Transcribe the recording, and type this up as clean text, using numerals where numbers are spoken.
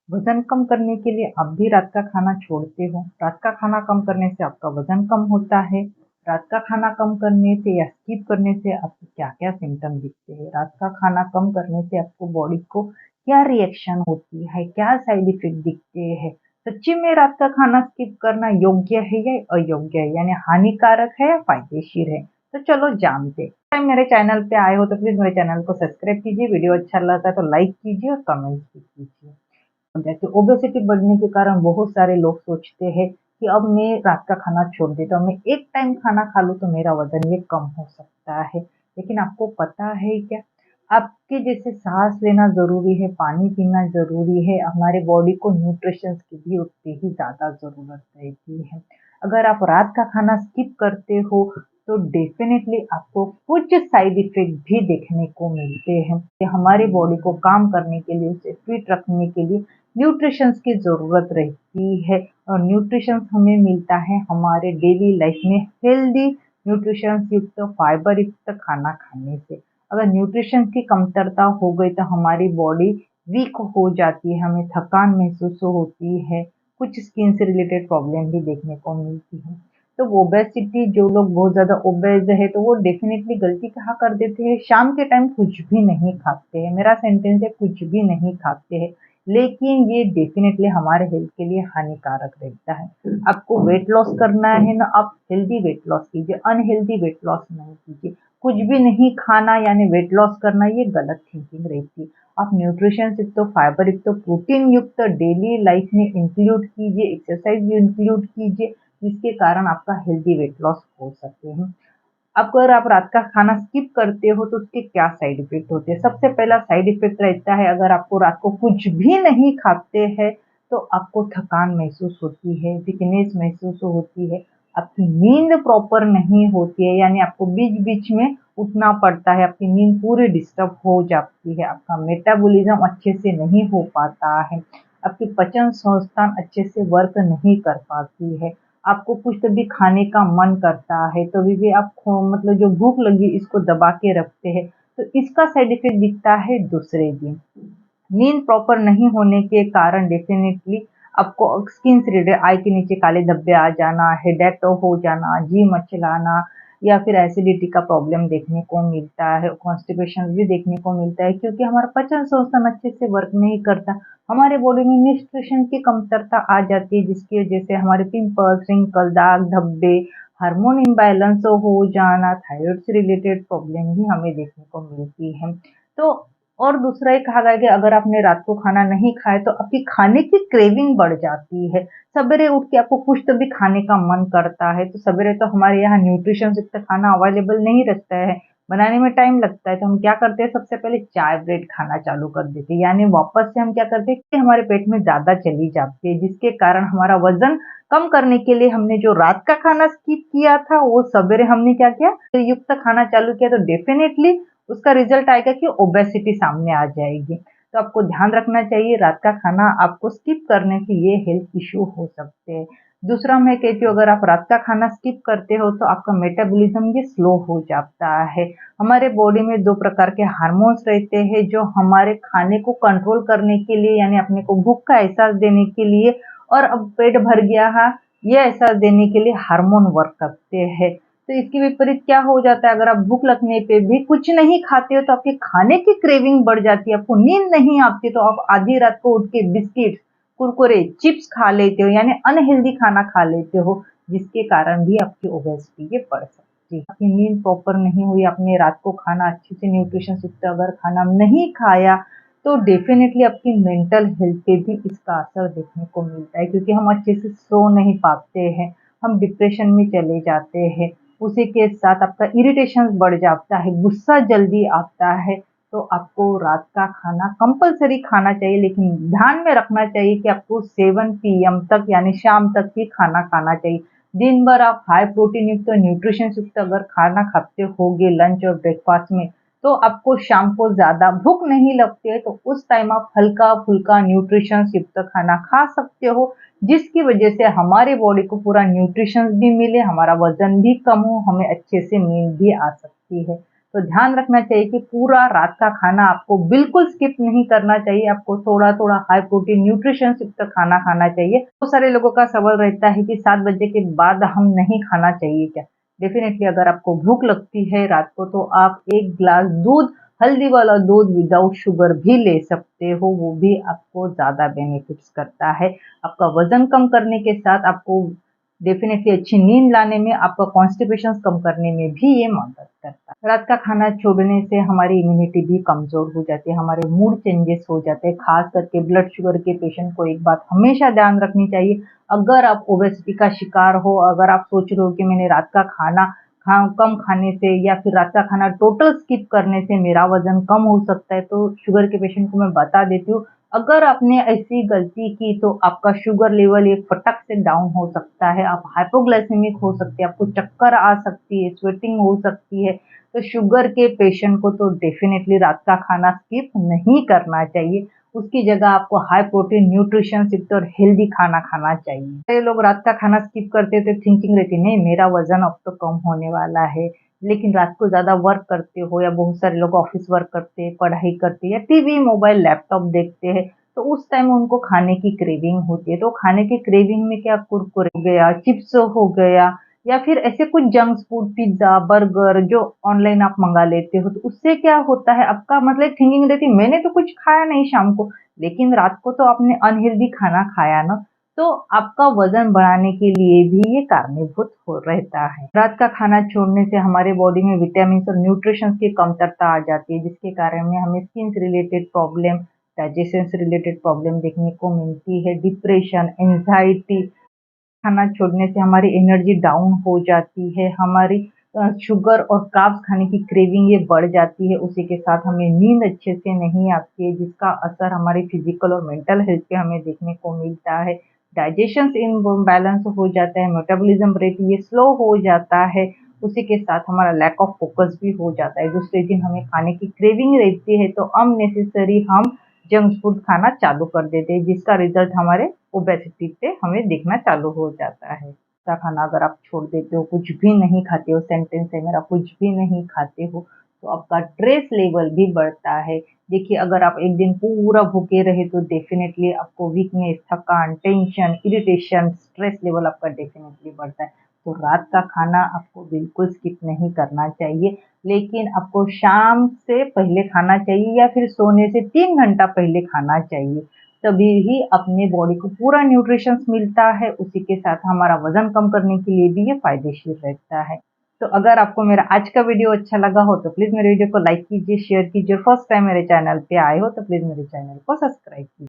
वजन कम करने के लिए आप भी रात का खाना छोड़ते हो। रात का खाना कम करने से आपका वजन कम होता है। रात का खाना कम करने से या स्किप करने से आपको क्या-क्या सिम्पटम दिखते हैं? रात का खाना कम करने से आपको बॉडी को क्या रिएक्शन होती है? क्या साइड इफ़ेक्ट दिखते हैं? सच्ची में रात का खाना स्किप करना योग्य है या अयोग्य है? यानी हानिकारक है या फ़ायदेशीर है? तो चलो जानते हैं। टाइम मेरे चैनल पे आए हो तो प्लीज़ मेरे चैनल को सब्सक्राइब कीजिए, वीडियो अच्छा लगा तो लाइक कीजिए और कमेंट्स भी कीजिए। जैसे ओबेसिटी बढ़ने के कारण बहुत सारे लोग सोचते हैं कि अब मैं रात का खाना छोड़ देता हूँ, मैं एक टाइम खाना खा लूँ तो मेरा वजन ये कम हो सकता है। लेकिन आपको पता है क्या? आपके जैसे सांस लेना ज़रूरी है, पानी पीना ज़रूरी है, हमारे बॉडी को न्यूट्रिशंस की भी उतनी ही ज़्यादा ज़रूरत रहती है। अगर आप रात का खाना स्किप करते हो तो डेफ़िनेटली आपको कुछ साइड इफ़ेक्ट भी देखने को मिलते हैं। कि हमारी बॉडी को काम करने के लिए, उसे फिट रखने के लिए न्यूट्रिशंस की ज़रूरत रहती है और न्यूट्रिशंस हमें मिलता है हमारे डेली लाइफ में हेल्दी न्यूट्रिशंस युक्त फाइबर युक्त खाना खाने से। अगर न्यूट्रिशन की कमतरता हो गई तो हमारी बॉडी वीक हो जाती है, हमें थकान महसूस होती है, कुछ स्किन से रिलेटेड प्रॉब्लम भी देखने को मिलती है। तो ओबेसिटी जो लोग बहुत ज़्यादा ओबेस है तो वो डेफिनेटली गलती कहाँ कर देते हैं, शाम के टाइम कुछ भी नहीं खाते हैं। मेरा सेंटेंस है कुछ भी नहीं खाते हैं। लेकिन ये डेफ़िनेटली हमारे हेल्थ के लिए हानिकारक रहता है। आपको वेट लॉस करना है ना, आप हेल्दी वेट लॉस कीजिए, अनहेल्दी वेट लॉस नहीं कीजिए। कुछ भी नहीं खाना यानी वेट लॉस करना ये गलत थिंकिंग रहती है। आप न्यूट्रिशन युक्त तो फाइबर युक्त तो प्रोटीन युक्त डेली लाइफ में इंक्लूड कीजिए, एक्सरसाइज भी इंक्लूड कीजिए, जिसके कारण आपका हेल्दी वेट लॉस हो सके। अगर आप रात का खाना स्किप करते हो तो उसके क्या साइड इफ़ेक्ट होते हैं? सबसे पहला साइड इफ़ेक्ट रहता है अगर आपको रात को कुछ भी नहीं खाते हैं, तो आपको थकान महसूस होती है, वीकनेस महसूस होती है, आपकी नींद प्रॉपर नहीं होती है यानी आपको बीच-बीच में उठना पड़ता है, आपकी नींद पूरी डिस्टर्ब हो जाती है, आपका मेटाबॉलिज़्म अच्छे से नहीं हो पाता है, आपकी पाचन संस्थान अच्छे से वर्क नहीं कर पाती है। आपको कुछ तभी खाने का मन करता है, तभी भी आप मतलब जो भूख लगी इसको दबा के रखते हैं, तो इसका साइड इफ़ेक्ट दिखता है दूसरे दिन। नींद प्रॉपर नहीं होने के कारण डेफ़िनेटली आपको स्किन से रिलेटेड आई के नीचे काले धब्बे आ जाना, हेडेक हो जाना, जी मचलाना या फिर एसिडिटी का प्रॉब्लम देखने को मिलता है, कॉन्स्टिपेशन भी देखने को मिलता है क्योंकि हमारा पाचन संस्थान अच्छे से वर्क नहीं करता। हमारे बॉडी में न्यूट्रिशन की कमतरता आ जाती है जिसकी वजह से हमारे पिंपल्स, रिंकल, दाग, धब्बे, हार्मोन इम्बैलेंस हो जाना, थायराइड से रिलेटेड प्रॉब्लम भी हमें देखने को मिलती है। तो और दूसरा ये कहा गया है कि अगर आपने रात को खाना नहीं खाया तो आपकी खाने की क्रेविंग बढ़ जाती है। सवेरे उठ के आपको कुछ तो भी खाने का मन करता है, तो सवेरे तो हमारे यहाँ न्यूट्रिशन युक्त खाना अवेलेबल नहीं रहता है, बनाने में टाइम लगता है, तो हम क्या करते हैं सबसे पहले चाय ब्रेड खाना चालू कर देते हैं। यानी वापस से हम क्या करते हैं कि हमारे पेट में ज़्यादा चली जाती है, जिसके कारण हमारा वज़न कम करने के लिए हमने जो रात का खाना स्किप किया था, वो सवेरे हमने क्या किया, युक्त खाना चालू किया, तो डेफ़िनेटली उसका रिजल्ट आएगा कि ओबेसिटी सामने आ जाएगी। तो आपको ध्यान रखना चाहिए रात का खाना आपको स्किप करने से ये हेल्थ इश्यू हो सकते हैं। दूसरा मैं कहती हूँ अगर आप रात का खाना स्किप करते हो तो आपका मेटाबॉलिज्म ये स्लो हो जाता है। हमारे बॉडी में 2 प्रकार के हार्मोन्स रहते हैं जो हमारे खाने को कंट्रोल करने के लिए यानी अपने को भूख का एहसास देने के लिए और अब पेट भर गया है, ये एहसास देने के लिए हार्मोन वर्क करते हैं। तो इसके विपरीत क्या हो जाता है अगर आप भूख लगने पे भी कुछ नहीं खाते हो तो आपके खाने की क्रेविंग बढ़ जाती है, आपको नींद नहीं आती तो आप आधी रात को उठ के बिस्किट, कुरकुरे, चिप्स खा लेते हो यानी अनहेल्दी खाना खा लेते हो, जिसके कारण भी आपकी ओबेसिटी ये बढ़ सकती है। आपकी नींद प्रॉपर नहीं हुई, आपने रात को खाना अच्छे से न्यूट्रिशन युक्त अगर खाना नहीं खाया, तो डेफ़िनेटली आपकी मेंटल हेल्थ पे भी इसका असर देखने को मिलता है क्योंकि हम अच्छे से सो नहीं पाते हैं, हम डिप्रेशन में चले जाते हैं। उसी के साथ आपका इरिटेशन बढ़ जाता है, गुस्सा जल्दी आता है, तो आपको रात का खाना कंपल्सरी खाना चाहिए लेकिन ध्यान में रखना चाहिए कि आपको 7 पीएम तक यानी शाम तक ही खाना खाना चाहिए। दिन भर आप हाई प्रोटीन युक्त न्यूट्रिशन युक्त अगर खाना खाते होगे लंच और ब्रेकफास्ट में, तो आपको शाम को ज़्यादा भूख नहीं लगती है, तो उस टाइम आप हल्का-फुल्का न्यूट्रिशंस युक्त खाना खा सकते हो, जिसकी वजह से हमारी बॉडी को पूरा न्यूट्रिशंस भी मिले, हमारा वज़न भी कम हो, हमें अच्छे से नींद भी आ सकती है। तो ध्यान रखना चाहिए कि पूरा रात का खाना आपको बिल्कुल स्किप नहीं करना चाहिए। आपको थोड़ा-थोड़ा हाई प्रोटीन न्यूट्रिशंस युक्त खाना खाना चाहिए। बहुत सारे लोगों का सवाल रहता है कि 7 बजे के बाद हम नहीं खाना चाहिए क्या? डेफ़िनेटली अगर आपको भूख लगती है रात को तो आप 1 ग्लास दूध, हल्दी वाला दूध विदाउट शुगर भी ले सकते हो, वो भी आपको ज़्यादा बेनिफिट्स करता है। आपका वज़न कम करने के साथ आपको डेफ़िनेटली अच्छी नींद लाने में, आपका कॉन्स्टिपेशंस कम करने में भी ये मदद करता है। रात का खाना छोड़ने से हमारी इम्यूनिटी भी कमज़ोर हो जाती है, हमारे मूड चेंजेस हो जाते हैं, ख़ास करके ब्लड शुगर के पेशेंट को एक बात हमेशा ध्यान रखनी चाहिए, अगर आप ओबेसिटी का शिकार हो, अगर आप सोच रहे हो कि मैंने रात का खाना कम खाने से या फिर रात का खाना टोटल स्किप करने से मेरा वज़न कम हो सकता है, तो शुगर के पेशेंट को मैं बता देती हूँ, अगर आपने ऐसी गलती की तो आपका शुगर लेवल एक फटक से डाउन हो सकता है, आप हाइपोग्लाइसेमिक हो सकते हैं, आपको चक्कर आ सकती है, स्वेटिंग हो सकती है। तो शुगर के पेशेंट को तो डेफ़िनेटली रात का खाना स्किप नहीं करना चाहिए। उसकी जगह आपको हाई प्रोटीन न्यूट्रिशन युक्त और हेल्दी खाना खाना चाहिए। कई लोग रात का खाना स्किप करते तो थिंकिंग रहती नहीं मेरा वज़न अब तो कम होने वाला है। लेकिन रात को ज़्यादा वर्क करते हो या बहुत सारे लोग ऑफ़िस वर्क करते हैं, पढ़ाई करते हैं या टीवी, मोबाइल, लैपटॉप देखते हैं, तो उस टाइम उनको खाने की क्रेविंग होती है। तो खाने की क्रेविंग में क्या कुरकुरे हो गया, चिप्स हो गया या फिर ऐसे कुछ जंक फूड, पिज़्ज़ा, बर्गर जो ऑनलाइन आप मँगा लेते हो, तो उससे क्या होता है आपका मतलब थिंकिंग रहती है मैंने तो कुछ खाया नहीं शाम को, लेकिन रात को तो आपने अनहेल्दी खाना खाया ना, तो आपका वज़न बढ़ाने के लिए भी ये कारणीभूत हो रहता है। रात का खाना छोड़ने से हमारे बॉडी में विटामिन्स और न्यूट्रिशंस की कमतरता आ जाती है, जिसके कारण में हमें स्किन से रिलेटेड प्रॉब्लम, डाइजेशन से रिलेटेड प्रॉब्लम देखने को मिलती है, डिप्रेशन, एंग्ज़ायटी खाना छोड़ने से हमारी एनर्जी डाउन हो जाती है, हमारी शुगर और कार्ब्स खाने की क्रेविंग ये बढ़ जाती है, उसी के साथ हमें नींद अच्छे से नहीं आती है, जिसका असर हमारी फिज़िकल और मेंटल हेल्थ पे हमें देखने को मिलता है। डाइजेशंस इम्बैलेंस हो जाता है, मेटाबॉलिज़्म रेट ये स्लो हो जाता है, उसी के साथ हमारा लैक ऑफ फ़ोकस भी हो जाता है। दूसरे दिन हमें खाने की क्रेविंग रहती है, तो अननेसेसरी हम जंक फूड खाना चालू कर देते हैं, जिसका रिज़ल्ट हमारे ओबेसिटी पे हमें दिखना चालू हो जाता है। का खाना अगर आप छोड़ देते हो, कुछ भी नहीं खाते हो, सेंटेंस है मेरा कुछ भी नहीं खाते हो, तो आपका स्ट्रेस लेवल भी बढ़ता है। देखिए अगर आप एक दिन पूरा भूखे रहे तो डेफ़िनेटली आपको वीकनेस, थकान, टेंशन, इरिटेशन, स्ट्रेस लेवल आपका डेफ़िनेटली बढ़ता है। तो रात का खाना आपको बिल्कुल स्किप नहीं करना चाहिए, लेकिन आपको शाम से पहले खाना चाहिए या फिर सोने से 3 घंटा पहले खाना चाहिए। तभी ही अपने बॉडी को पूरा न्यूट्रिशंस मिलता है, उसी के साथ हमारा वज़न कम करने के लिए भी ये फ़ायदेशीर रहता है। तो अगर आपको मेरा आज का वीडियो अच्छा लगा हो तो प्लीज़ मेरे वीडियो को लाइक कीजिए, शेयर कीजिए और फर्स्ट टाइम मेरे चैनल पे आए हो तो प्लीज़ मेरे चैनल को सब्सक्राइब कीजिए।